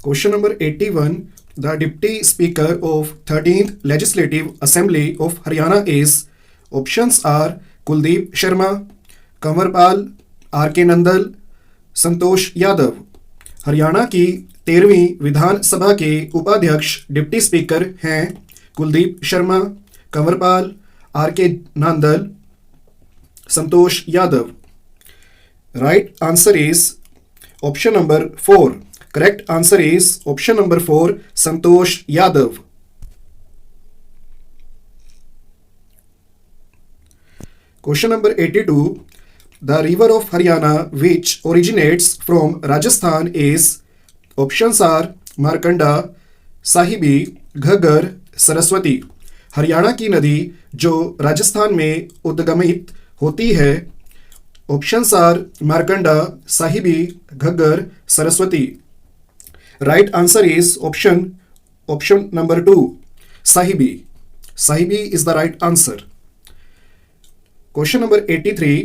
Question number 81. The Deputy Speaker of 13th Legislative Assembly of Haryana is. Options are Kuldeep Sharma, Kanwarpal, R.K. Nandal, Santosh Yadav. Haryana की 13वीं विधानसभा के उपाध्यक्ष deputy speaker हैं Kuldeep Sharma, Kanwarpal, R.K. Nandal, Santosh Yadav. Right answer is option number 4। Correct answer is option number 4, Santosh Yadav. Question number 82. The river of Haryana which originates from Rajasthan is. Options are Markanda, Sahibi, Ghaggar, Saraswati. Haryana की नदी जो राजस्थान में उद्गमित होती है। Options are Markanda, Sahibi, Ghaggar, Saraswati. Right answer is option number 2, Sahibi. Sahibi is the right answer. Question number 83.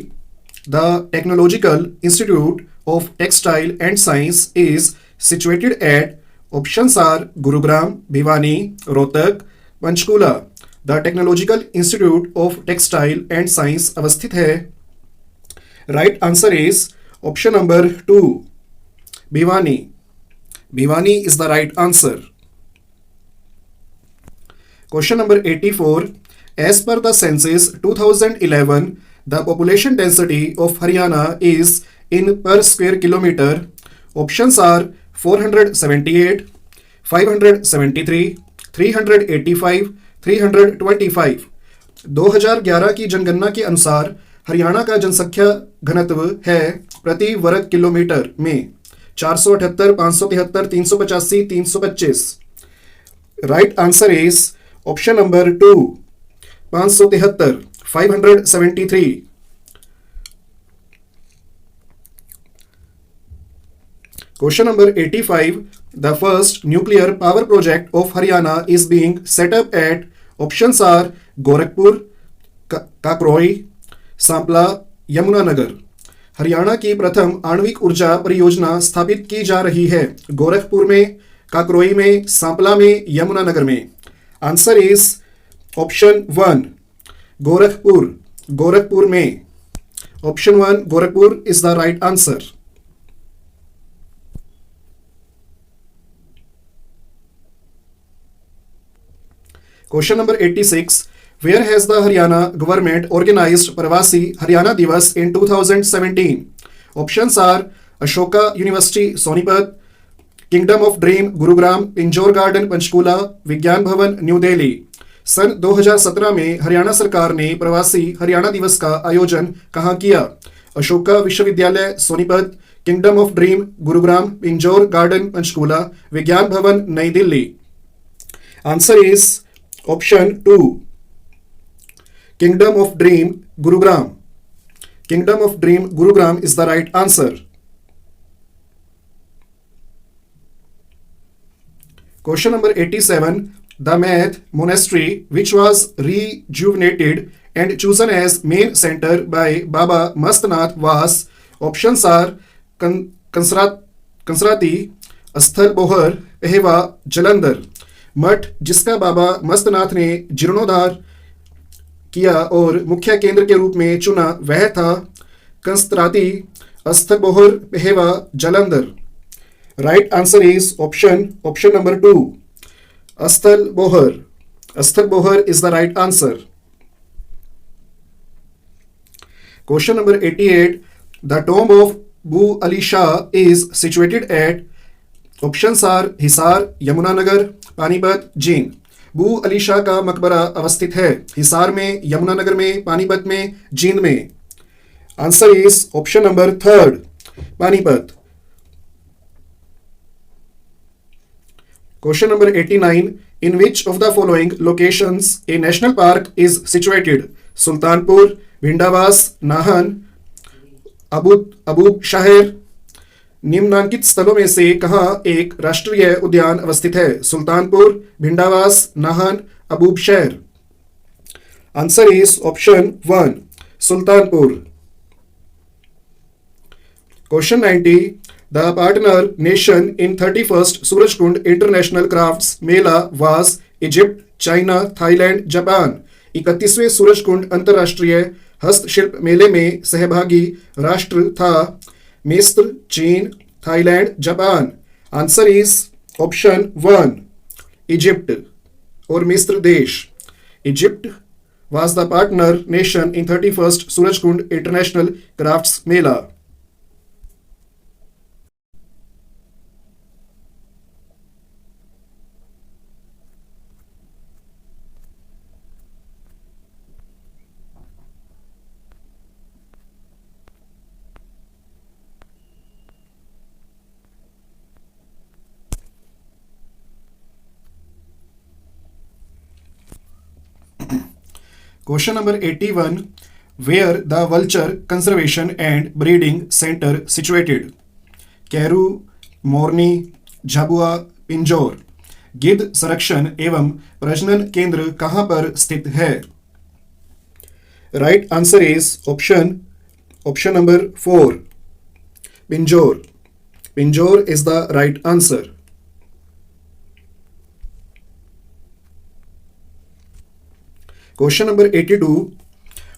The Technological Institute of Textile and Science is situated at. Options are Gurugram, Bhiwani, Rohtak, Panchkula. The Technological Institute of Textile and Science अवस्थित है। Right answer is option number 2, Bhiwani. Bhiwani is the right answer. Question number 84. As per the census 2011, the population density of Haryana is in per square kilometer. Options are 478, 573, 385, 325। 2011 की जनगणना के अनुसार हरियाणा का जनसंख्या घनत्व है प्रति वर्ग किलोमीटर में 478, 573, 385, 325। Right answer is option number 2, 573, 573। Question number 85. The first nuclear power project of Haryana is being set up at. Options are Gorakhpur, Kakroi, Sampla, Yamunanagar. Haryana की प्रथम आणविक ऊर्जा परियोजना स्थापित की जा रही है गोरखपुर में, काकरोई में, सांपला में, यमुनानगर में। Answer is option 1, Gorakhpur. Gorakhpur में। Option 1, Gorakhpur is the right answer. Question number 86. Where has the Haryana government organized Pravasi Haryana Divas in 2017? Options are Ashoka University, Sonipat, Kingdom of Dream, Gurugram, Pinjore Garden, Panchkula, विज्ञान भवन, new Delhi. सन 2017 में हरियाणा सरकार ने प्रवासी हरियाणा दिवस का आयोजन कहाँ किया? अशोका विश्वविद्यालय, Sonipat, kingdom of dream, Gurugram, Pinjore garden, Panchkula, विज्ञान भवन, नई Delhi. Answer is option 2, kingdom of dream, Gurugram. Kingdom of dream, Gurugram is the right answer. Question number 87. The Math Monastery, which was rejuvenated and chosen as main center by Baba Mastnath was. Options are कंसराती, Sthal Bohar, Pehowa, Jalandhar. मठ जिसका बाबा मस्तनाथ ने जीर्णोद्धार किया और मुख्य केंद्र के रूप में चुना वह था Kansrati, Sthal Bohar, Pehowa, Jalandhar. Right answer is option number 2, Sthal Bohar. Sthal Bohar is the right answer. Question number 88. The tomb of Bu Ali Shah is situated at. Options are Hisar, Yamunanagar, Panipat, Jind. Bu Ali Shah का मकबरा अवस्थित है हिसार में, यमुनानगर में, पानीपत में, जींद में। Answer is option number 3, Panipat. Question number 89. In which of the following locations a national park is situated? Sultanpur, Bhindawas, Nahan, Abub Shahar. निम्नांकित स्थलों में से कहाँ एक राष्ट्रीय उद्यान अवस्थित है? सुल्तानपुर, भिंडावास, नाहन, अबूब शहर। Answer is option 1, Sultanpur. Question 90. The partner nation in 31st Surajkund International Crafts Mela was Egypt, China, Thailand, Japan. 31वें सूरजकुंड अंतरराष्ट्रीय हस्तशिल्प मेले में सहभागी राष्ट्र था Misr, Cheen, Thailand, Japan. Answer is option 1 Egypt और मिस्र देश. Egypt was the partner nation in 31st Surajkund International Crafts Mela. Question number 81. Where the vulture conservation and breeding center situated? Kairu, Morni, Jhabua, Pinjore. गिद्ध संरक्षण एवं प्रजनन केंद्र कहां पर स्थित है? Right answer is option number 4 Pinjore. Pinjore is the right answer. Question number 82.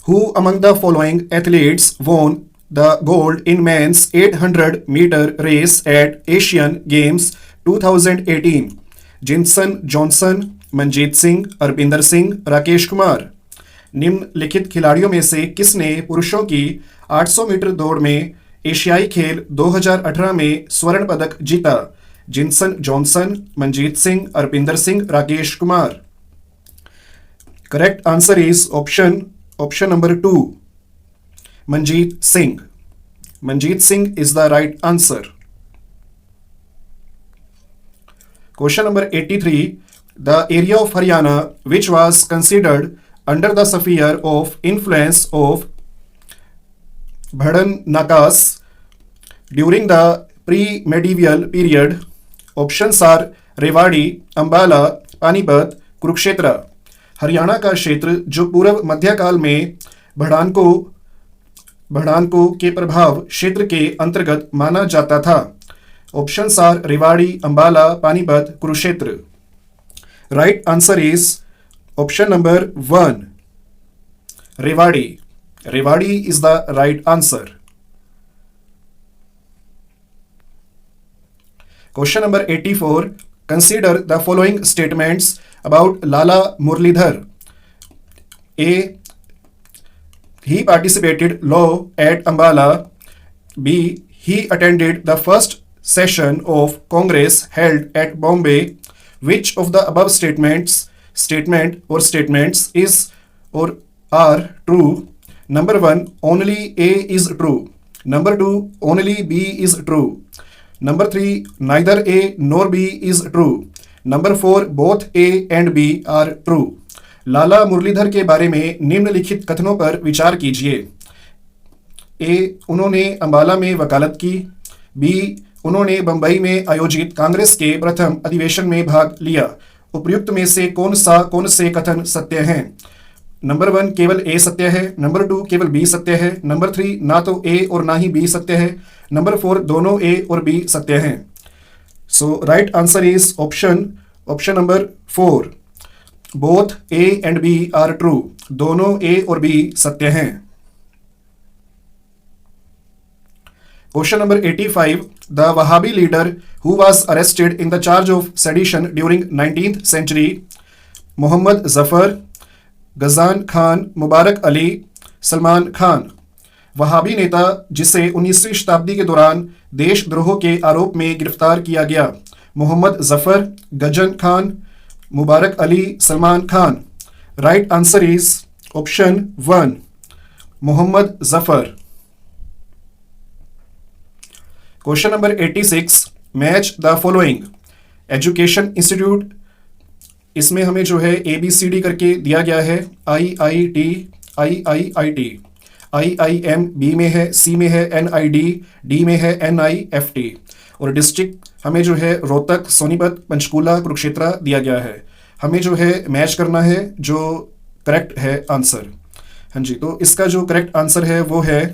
Who among the following athletes won the gold in men's 800-meter race at Asian Games 2018? Jinson Johnson, Manjeet Singh, Arvinder Singh, Rakesh Kumar. निम्नलिखित खिलाड़ियों में से किसने पुरुषों की 800 मीटर दौड़ में एशियाई खेल 2018 में स्वर्ण पदक जीता? Jinson Johnson, Manjeet Singh, Arvinder Singh, Rakesh Kumar. Correct answer is option number 2 Manjeet Singh. Manjeet Singh is the right answer. Question number 83. The area of Haryana which was considered under the sphere of influence of Bhadan-Nakas during the pre-medieval period. Options are Rewari, Ambala, Panipat, Kurukshetra. Haryana का क्षेत्र जो पूर्व मध्यकाल में बढ़ानको के प्रभाव क्षेत्र के अंतर्गत माना जाता था. Options are Rewari, Ambala, Panipat, Kurukshetra. Right answer is option number 1 Rewari. Rewari is the right answer. Question number 84. Consider the following statements about Lala Muralidhar. A. He participated law at Ambala. B. He attended the first session of Congress held at Bombay. Which of the above statements is or are true? Number 1. Only A is true. Number 2. Only B is true. Number 3, neither A nor B is true. Number 4, both A and B are true. लाला मुरलीधर के बारे में निम्नलिखित कथनों पर विचार कीजिए. A. उन्होंने अंबाला में वकालत की. B. उन्होंने बंबई में आयोजित कांग्रेस के प्रथम अधिवेशन में भाग लिया. उपयुक्त में से कौन से कथन सत्य हैं? नंबर 1 केवल ए सत्य है. नंबर 2 केवल बी सत्य है. नंबर 3 ना तो ए और ना ही बी सत्य है. नंबर 4 दोनों ए और बी सत्य हैं. So right answer is option number 4 both A and B are true. दोनों ए और बी सत्य हैं. Question number 85. The Wahabi leader who was arrested in the charge of sedition during 19th century. Mohammad Zafar, Gazan Khan, Mubarak Ali, Salman Khan. Wahabi नेता जिसे 19वीं शताब्दी के दौरान देशद्रोह के आरोप में गिरफ्तार किया गया. Mohammad Zafar, Gajan Khan, Mubarak Ali, Salman Khan. Right answer is option 1 Mohammad Zafar. Question number 86. Match the following. Education institute, इसमें हमें जो है ABCD करके दिया गया है. IIT, IIIT, IIM बी में है, C में है NID, D में है NIFT. और डिस्ट्रिक्ट हमें जो है रोहतक, सोनीपत, पंचकूला, कुरुक्षेत्र दिया गया है. हमें जो है मैच करना है जो करेक्ट है आंसर. हाँ जी, तो इसका जो करेक्ट आंसर है वो है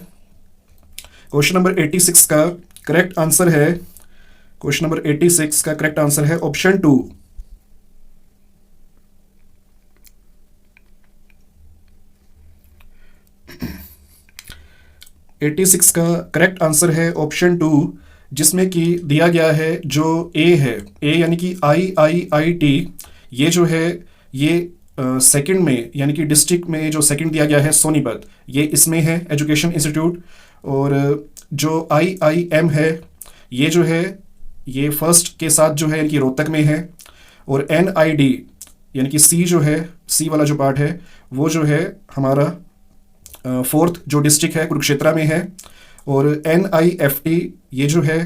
क्वेश्चन नंबर 86 का करेक्ट आंसर है क्वेश्चन नंबर 86 का करेक्ट आंसर है ऑप्शन 2। एटी सिक्स का करेक्ट आंसर है ऑप्शन 2, जिसमें कि दिया गया है जो ए है, ए यानी कि IIIT, ये जो है ये सेकंड में यानी कि डिस्ट्रिक्ट में जो सेकंड दिया गया है सोनीपत, ये इसमें है एजुकेशन इंस्टीट्यूट। और जो IIM है ये जो है ये फर्स्ट के साथ जो है यानी कि रोहतक में है। और NID यानी कि सी जो है, सी वाला जो पार्ट है वो जो है हमारा फोर्थ जो डिस्ट्रिक्ट है कुरुक्षेत्रा में है। और NIFT ये जो है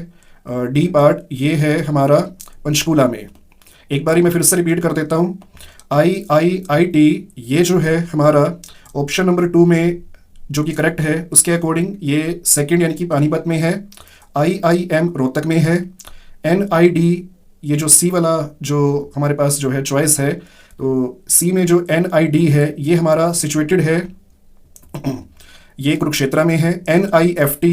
डी पार्ट ये है हमारा पंचकूला में। एक बारी मैं फिर से रिपीट कर देता हूँ, IIIT ये जो है हमारा ऑप्शन नंबर 2 में जो कि करेक्ट है उसके अकॉर्डिंग ये सेकंड यानी कि पानीपत में है। IIM रोहतक में है। NID ये जो सी वाला जो हमारे पास जो है चॉइस है, तो सी में जो NID है ये हमारा सिचुएटेड है ये कुरुक्षेत्रा में है। NIFT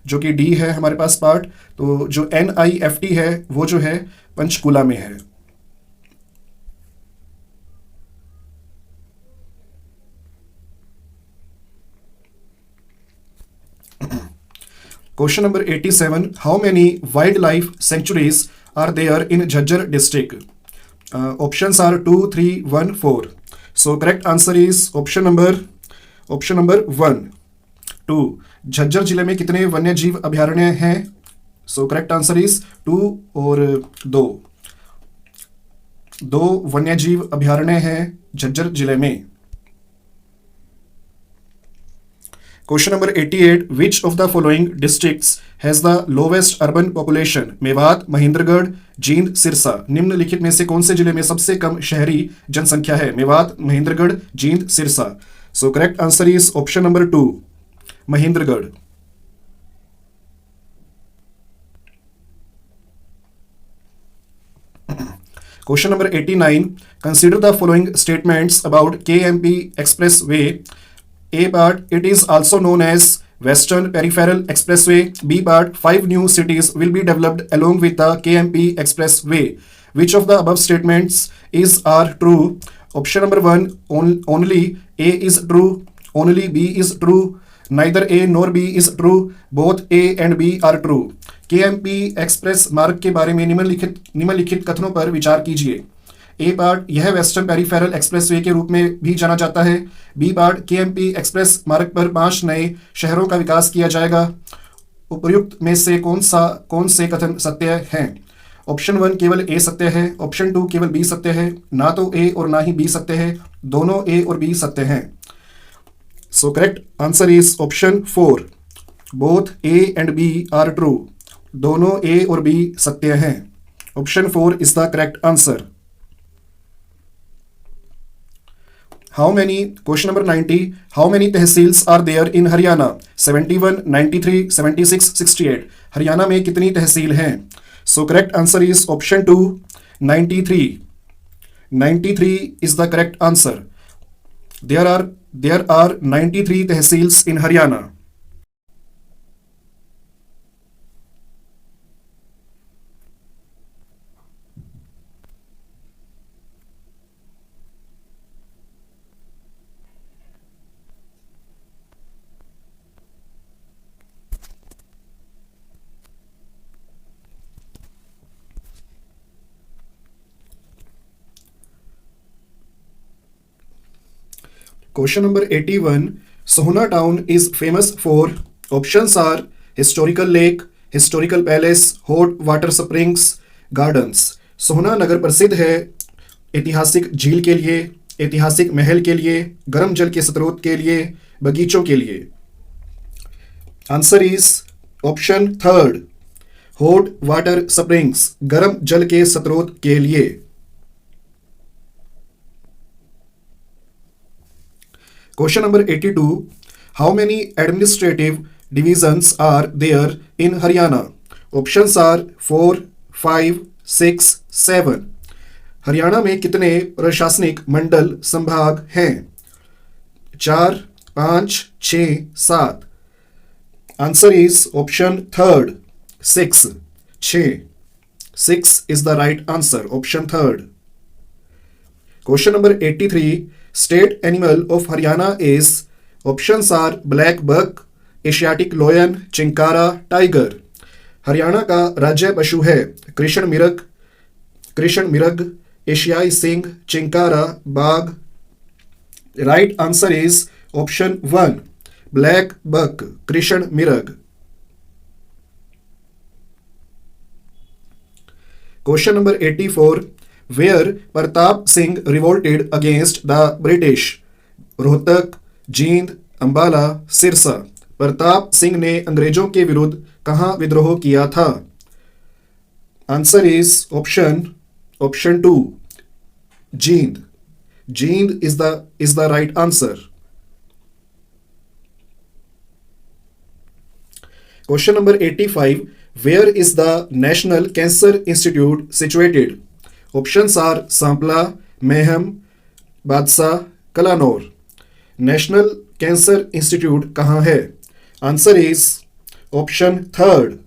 जो कि डी है हमारे पास पार्ट, तो जो NIFT है वो जो है पंचकूला में है। Question number 87, how many wild life sanctuaries are there in Jhajjar district? Options are 2, 3, 1, 4। So correct answer is option number 1, 2। Jhajjar जिले में कितने वन्य जीव अभयारण्य हैं? सो करेक्ट आंसर इज 2 और 2। 2 वन्य जीव अभयारण्य हैं झज्जर जिले में। Question number 88, which of the following districts has the lowest urban population? Mewat, Mahendragarh, Jind, Sirsa. निम्नलिखित में से कौन से जिले में सबसे कम शहरी जनसंख्या है? मेवात, महेंद्रगढ़, जींद, सिरसा। सो correct answer is option number 2, Mahendragarh. Question number 89, consider the following statements about KMP Expressway. A part, it is also known as Western Peripheral Expressway. B part, 5 new cities will be developed along with the KMP Expressway. Which of the above statements are true? Option number 1, only A is true, only B is true, neither A nor B is true, both A and B are true. KMP express मार्ग के बारे में निम्नलिखित कथनों पर विचार कीजिए। ए part, यह वेस्टर्न पेरिफेरल एक्सप्रेसवे के रूप में भी जाना जाता है। बी पार्ट, KMP एक्सप्रेस मार्ग पर 5 नए शहरों का विकास किया जाएगा। उपर्युक्त में से कौन से कथन सत्य हैं? ऑप्शन 1 केवल ए सत्य है, ऑप्शन 2 केवल बी सत्य है, ना तो ए और ना ही बी सत्य है, दोनों ए और बी सत्य हैं। So correct answer is option 4, both A and B are true. दोनों ए और बी सत्य हैं। Option 4 is the correct answer. How many, question number 90, how many tehsils are there in Haryana? 71, 93, 76, 68। Haryana में कितनी तहसील हैं? So correct answer is option 2, 93। 93 is the correct answer. There are 93 tehsils in Haryana. Question number 81, Sohna town is famous for, options are historical lake, historical palace, hot water springs, gardens. सोहना नगर प्रसिद्ध है ऐतिहासिक झील के लिए, ऐतिहासिक महल के लिए, गर्म जल के स्रोत के लिए, बगीचों के लिए। Answer is option 3, hot water springs, गर्म जल के स्रोत के लिए। Question number 82, how many administrative divisions are there in Haryana? Options are 4, 5, 6, 7. Haryana में कितने प्रशासनिक मंडल संभाग हैं? 4, 5, 6, 7। Answer is option 3, 6. 6. 6 is the right answer. Option third. Question number 83. State animal of Haryana is, options are black buck, Asiatic लोयन, chinkara, tiger. Haryana का राज्य पशु है कृष्ण मिरग, एशियाई सिंह, चिंकारा, बाघ. Right answer is option 1, black buck, कृष्ण मिरग. Question number 84. Where Pratap Singh revolted against the British. Rohtak, Jind, Ambala, Sirsa. Pratap Singh ने अंग्रेजों के विरुद्ध कहां विद्रोह किया था? Answer is option 2, Jind. Jind is the right answer. Question number 85. Where is the national cancer institute situated? Options are Sampla, Meham, Badshah, Kalanaur. National cancer institute कहां है? Answer is option third,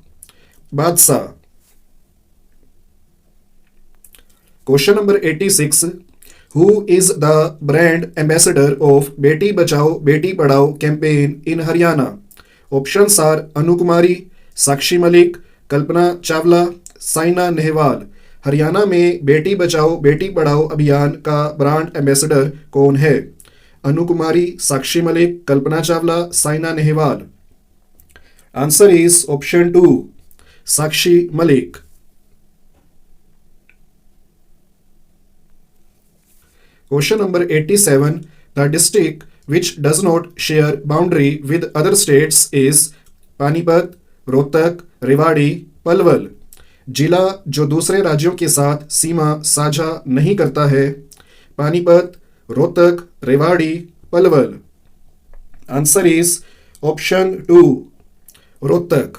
Badshah. Question number 86. Who is the brand ambassador of Beti Bachao Beti Padhao campaign in Haryana? Options are Anu Kumari, Sakshi Malik, Kalpana Chawla, Saina Nehwal. Haryana में बेटी बचाओ बेटी पढ़ाओ अभियान का brand ambassador कौन है? Anu Kumari, Sakshi Malik, Kalpana Chawla, Saina Nehwal. Answer is option 2, Sakshi Malik. Question number 87. The district which does not share boundary with other states is Panipat, Rohtak, Rewari, Palwal. जिला जो दूसरे राज्यों के साथ सीमा साझा नहीं करता है. Panipat, Rohtak, Rewari, Palwal. Answer is option 2, Rohtak.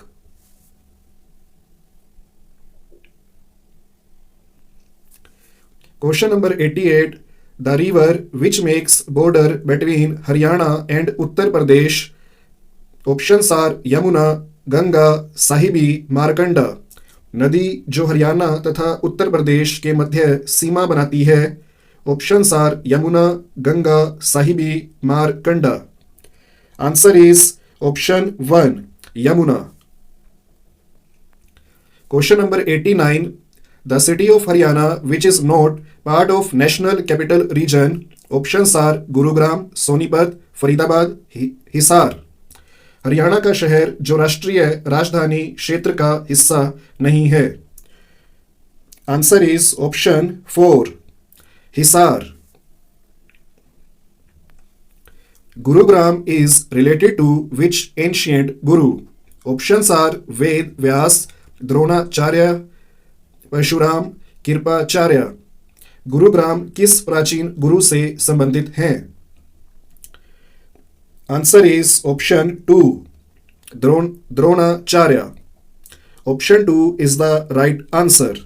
Question number 88. The river which makes border between Haryana and Uttar Pradesh. Options are Yamuna, Ganga, Sahibi, Markanda. नदी जो हरियाणा तथा उत्तर प्रदेश के मध्य सीमा बनाती है. Options are Yamuna, Ganga, Sahibi, Markanda. Answer is option 1, Yamuna. Question number 89. The city of Haryana which is not part of National Capital Region. Options are Gurugram, Sonipat, Faridabad, Hisar. Haryana का शहर जो राष्ट्रीय राजधानी क्षेत्र का हिस्सा नहीं है. Answer is option 4, Hisar. Gurugram is related to which ancient guru? Options are Ved Vyas, Dronacharya, Parshuram, Kripacharya. Gurugram किस प्राचीन गुरु से संबंधित हैं? Answer is option 2, Dronacharya. Option 2 is the right answer.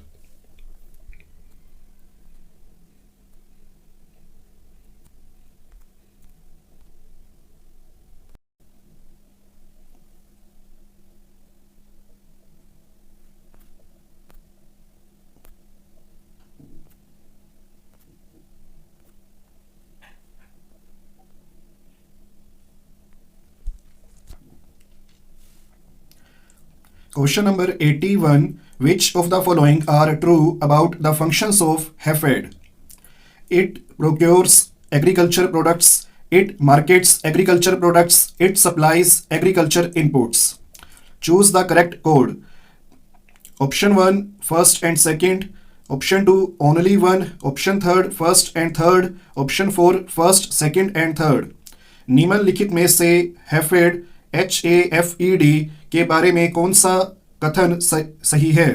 Question number 81. Which of the following are true about the functions of HEFED? It procures agriculture products. It markets agriculture products. It supplies agriculture inputs. Choose the correct code. Option 1, first and second. Option 2, only one. Option 3, first and third. Option 4, first, second and third. निम्नलिखित में से HEFED HAFED के बारे में कौन सा कथन सही है?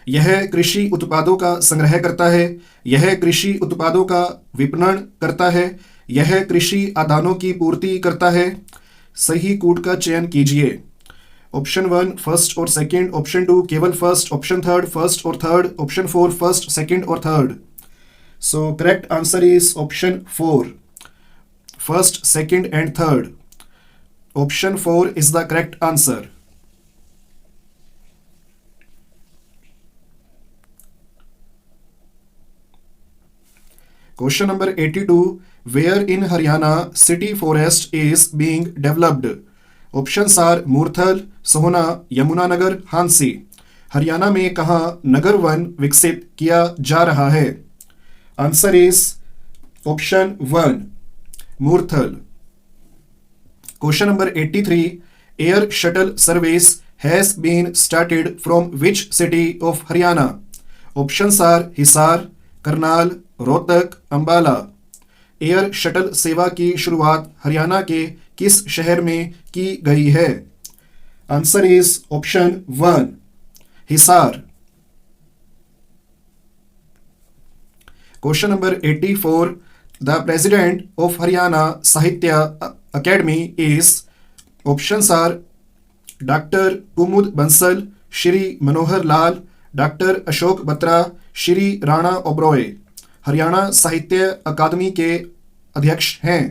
यह कृषि उत्पादों का संग्रह करता है. यह कृषि उत्पादों का विपणन करता है. यह कृषि आदानों की पूर्ति करता है. सही कूट का चयन कीजिए. ऑप्शन 1 फर्स्ट और सेकंड. ऑप्शन 2 केवल फर्स्ट. ऑप्शन 3 फर्स्ट और थर्ड. ऑप्शन 4 फर्स्ट, सेकंड और third. So correct answer is option 4, first, second and third. Option 4 is the correct answer. Question number 82. Where in Haryana city forest is being developed? Options are Murthal, Sohna, Yamunanagar, Hansi. Haryana में कहाँ नगर one विकसित किया जा रहा है? Answer is option 1 Murthal. Question number 83. Air shuttle service has been started from which city of Haryana? Options are Hisar, Karnal, Rohtak, Ambala. Air shuttle सेवा की शुरुआत हरियाणा के किस शहर में की गई है? Answer is option 1 Hisar. Question number 84. The president of Haryana Sahitya Academy is. Options are Dr. Kumud Bansal, Shri Manohar Lal, Dr. Ashok Batra, Shri Rana Oberoi. Haryana साहित्य अकादमी के अध्यक्ष हैं.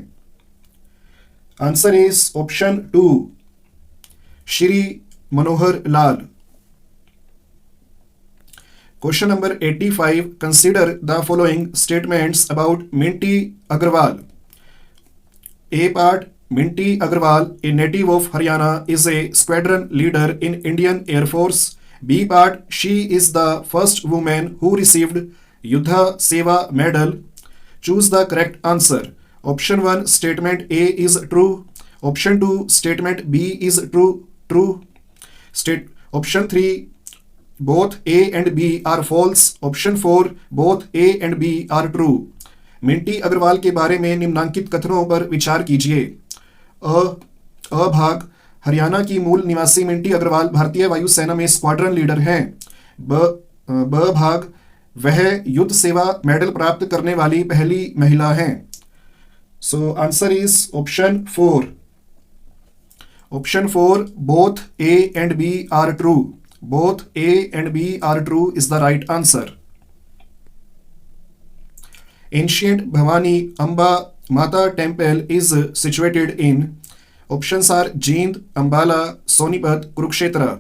Answer is option 2 Shri Manohar Lal. Question number 85. Consider the following statements about Minty Agarwal. A part. Minty Agarwal, a native of Haryana, is a squadron leader in Indian Air Force. B part. She is the first woman who received Yuddha Seva Medal. Choose the correct answer. Option 1. Statement A is true. Option 2. Statement B is true. Option 3. Both A and B are false. Option 4. Both A and B are true. Minty Agarwal के बारे में निम्नांकित कथनों पर विचार कीजिए. अ भाग. हरियाणा की मूल निवासी मिंटी अग्रवाल भारतीय वायुसेना में स्क्वाड्रन लीडर हैं. ब भाग. वह युद्ध सेवा मेडल प्राप्त करने वाली पहली महिला हैं. So answer is option 4. Option 4. Both A and B are true. Both A and B are true is the right answer. Ancient Bhavani Amba Mata temple is situated in. Options are Jind, Ambala, Sonipat, Kurukshetra.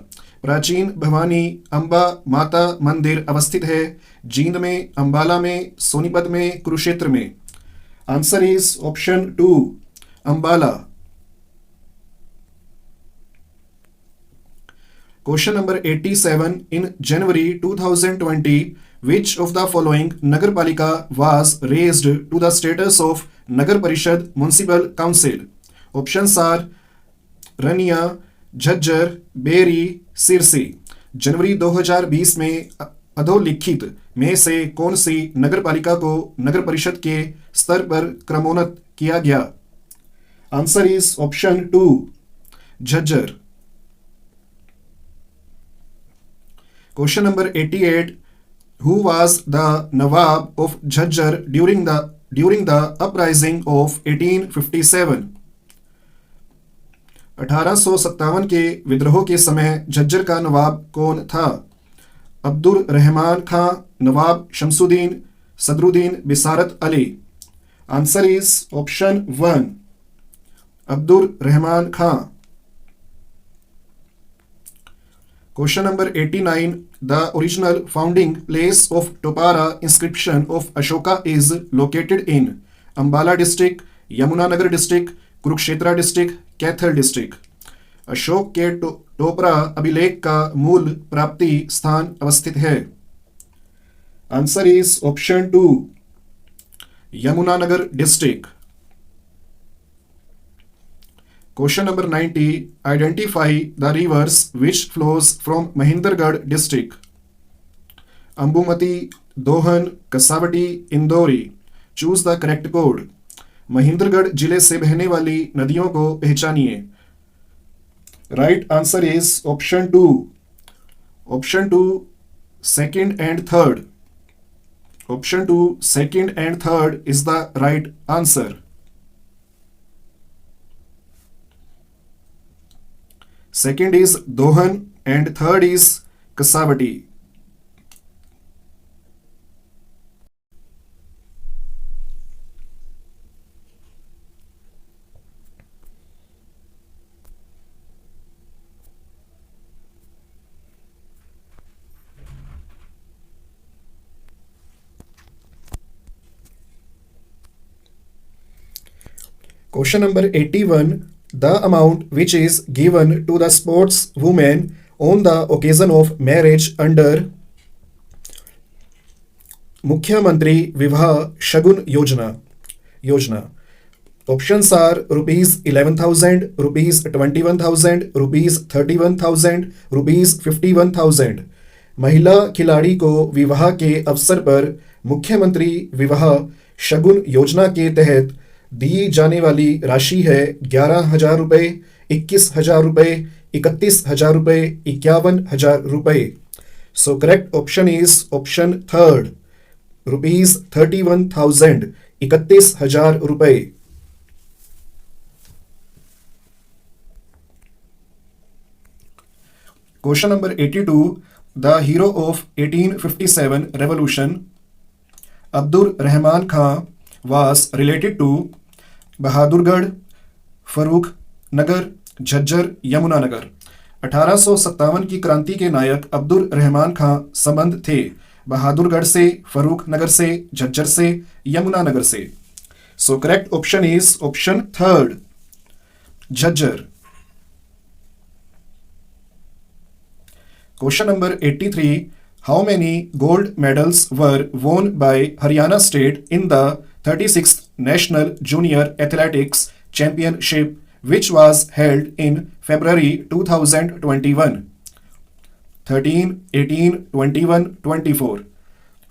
प्राचीन भवानी अम्बा माता मंदिर अवस्थित है जींद में, अंबाला में, सोनीपत में, कुरुक्षेत्र में. Answer is option 2 Ambala. Question number 87. In January 2020, which of the following Nagarpalika was raised to the status of Nagar Parishad Municipal Council? Options are Rania, Jhajjar, Beri, Sirsi. जनवरी 2020 में अधोलिखित में से कौन सी नगर पालिका को नगर परिषद के स्तर पर क्रमोन्नत किया गया? Answer is option 2 Jhajjar. Question number 88. Who was the Nawab of Jhajjar during the uprising of 1857? 1857 के विद्रोह के समय झज्जर का नवाब कौन था? Abdul Rahman Khan, Nawab Shamsuddin, Sadruddin Bisarat Ali. Answer is option 1 Abdul Rahman Khan. Question number 89. The original founding place of Topara inscription of Ashoka is located in Ambala district, Yamunanagar district, Kurukshetra district, Kaithal district. Ashok के टोपरा अभिलेख का मूल प्राप्ति स्थान अवस्थित है. Answer is option 2 Yamunanagar district. Question number 90. Identify the rivers which flows from Mahendragarh district. Ambumati, Dohan, Kasavati, Indori. Choose the correct code. Mahendragarh जिले से बहने वाली नदियों को पहचानिए. Right answer is option 2 option 2 second and third. Option 2 second and third is the right answer. Second is Dohan and third is Kasavati. Question number 81. The amount which is given to the sports women on the occasion of marriage under Mukhyamantri Vivah Shagun Yojana. Options are rupees 11,000, rupees 21,000, rupees 31,000, rupees 51,000. महिला खिलाड़ी को विवाह के अवसर पर मुख्यमंत्री विवाह शगुन योजना के तहत दी जाने वाली राशि है 11,000 रुपये, 21,000 रुपये, 31,000 रुपये, 51,000 रुपये. So correct option is option third, rupees 31,000, 31,000 रुपये. Question number 82. The hero of 1857 revolution, Abdur Rahman Khan, was related to Bahadurgarh, Farrukh नगर, झज्जर, यमुनानगर. 1857 की क्रांति के नायक अब्दुल रहमान खां संबंध थे बहादुरगढ़ से, फरूख नगर से, झज्जर से, यमुनानगर से. So correct option is option third, Jhajjar. Question number 83. How many gold medals were won by Haryana State in the 36th National Junior Athletics Championship, which was held in February 2021? 13, 18, 21, 24.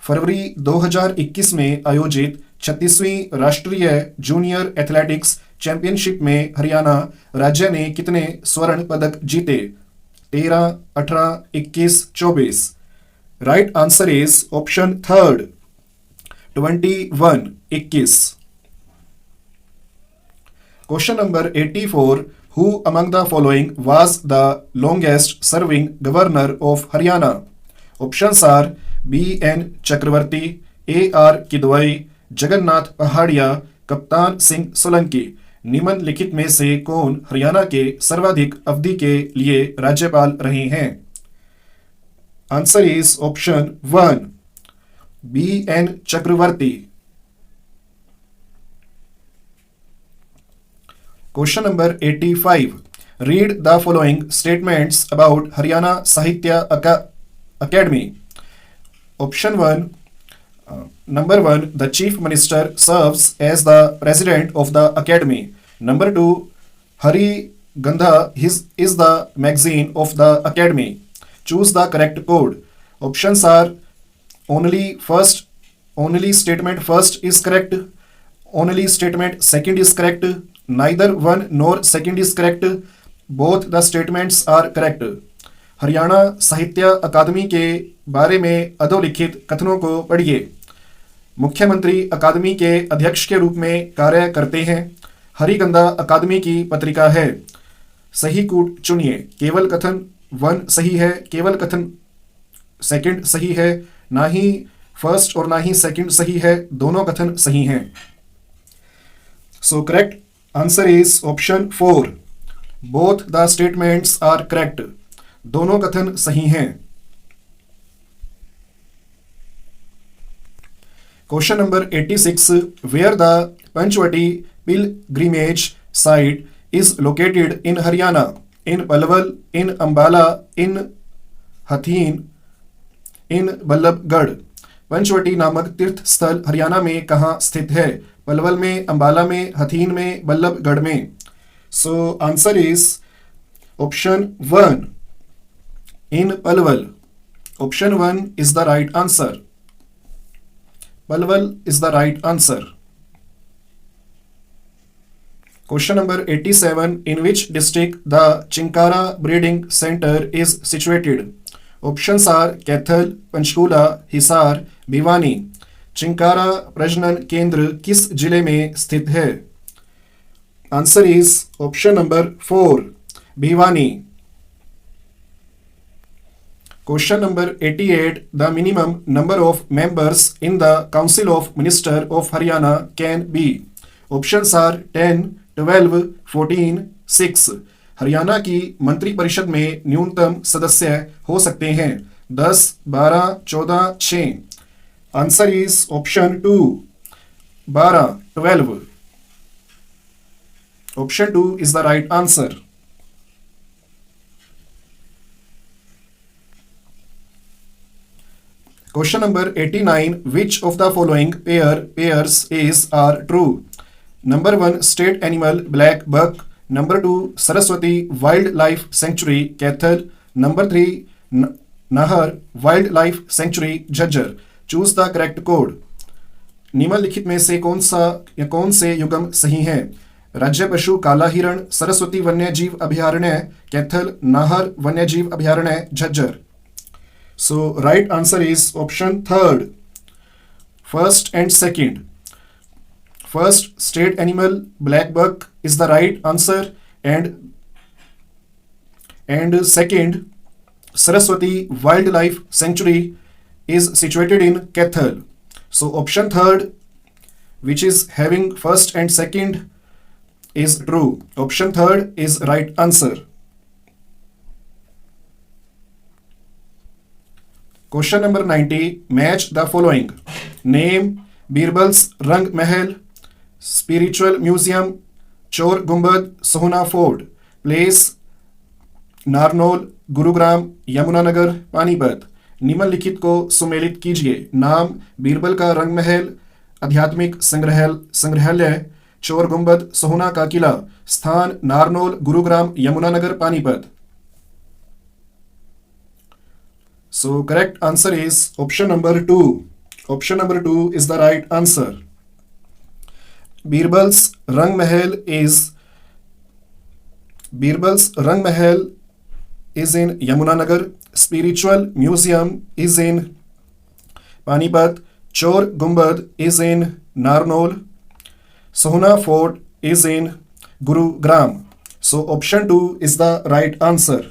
फरवरी 2021 में आयोजित 36वीं राष्ट्रीय जूनियर एथलेटिक्स चैंपियनशिप में हरियाणा राज्य ने कितने स्वर्ण पदक जीते? 13, 18, 21, 24. Right answer is option third, 21, 21. Question number 84. Who among the following was the longest serving governor of Haryana? Options are B.N. Chakravarti, A.R. Kidwai, Jagannath Pahadia, Kaptan Singh Solanki. निम्नलिखित में से कौन हरियाणा के सर्वाधिक अवधि के लिए राज्यपाल रहे हैं? Answer is option 1, B.N. Chakraborty. Question number 85. Read the following statements about Haryana Sahitya academy. Option 1. Number 1. The Chief Minister serves as the President of the Academy. Number 2. Hari Gandha is the magazine of the Academy. Choose the correct code. Options are only statement first is correct, only statement second is correct, neither one nor second is correct, both the statements are correct. Haryana साहित्य अकादमी के बारे में अधोलिखित कथनों को पढ़िए. मुख्यमंत्री अकादमी के अध्यक्ष के रूप में कार्य करते हैं. हरिगंधा अकादमी की पत्रिका है. सही कूट चुनिए. केवल कथन 1 सही है, केवल कथन सेकंड सही है, ना ही फर्स्ट और ना ही सेकंड सही है, दोनों कथन सही हैं. So correct answer is option 4. Both the statements are correct. दोनों कथन सही हैं. Question number 86. Where the Panchwati pilgrimage site is located in Haryana? In Palwal, in Ambala, in Hatheen, in Ballabhgarh. Panchavati नामक तीर्थ स्थल हरियाणा में कहाँ स्थित है? पलवल में, अंबाला में, हथीन में, बल्लभगढ़ में. So answer is option 1, in Palwal. Option 1 is the right answer. Palwal is the right answer. Question number 87. In which district the Chinkara breeding center is situated? Options are Kaithal, Panchkula, Hisar, Bhiwani. Chinkara प्रजनन केंद्र किस जिले में स्थित है? Answer is option number 4, Bhiwani. Question number 88. The minimum number of members in the Council of Minister of Haryana can be. Options are 10, 12, 14, 6. Haryana की मंत्री परिषद में न्यूनतम सदस्य हो सकते हैं 10, 12, 14, 6. Answer is option 2, 12, 12. Option 2 is the right answer. Question number 89. Which of the following pairs is are true? Number 1, state animal black buck. Number 2, Saraswati Wildlife Sanctuary, Kathal. Number 3, Nahar Wildlife Sanctuary, Jhajjar. Choose the correct code. निम्नलिखित में से कौन से युग्म सही हैं? राज्य पशु काला हिरण, सरस्वती वन्यजीव अभयारण्य, कैथल, नाहर वन्यजीव अभयारण्य, Jhajjar. So right answer is option 3rd. First and second. First, state animal black buck is the right answer, and second, Saraswati Wildlife Sanctuary is situated in Kathal. So option 3rd, which is having first and second, is true. Option 3rd is right answer. Question number 90. Match the following. Name Birbal's Rang Mahal, Spiritual Museum, Chor Gumbad, Sohna Fort. Place Narnaul, Gurugram, Yamunanagar, Panipat. निम्नलिखित को सुमेलित कीजिए. नाम बीरबल का रंग महल, आध्यात्मिक संग्रहालय, चोर गुंबद, सोहना का किला. स्थान Narnaul, Gurugram, Yamunanagar, Panipat. So correct answer is option number 2. Option number 2 is the right answer. Birbal's Rang Mahal is in Yamunanagar. Spiritual Museum is in Panipat. Chor Gumbad is in Narnaul. Sohna Fort is in Gurugram. So option 2 is the right answer.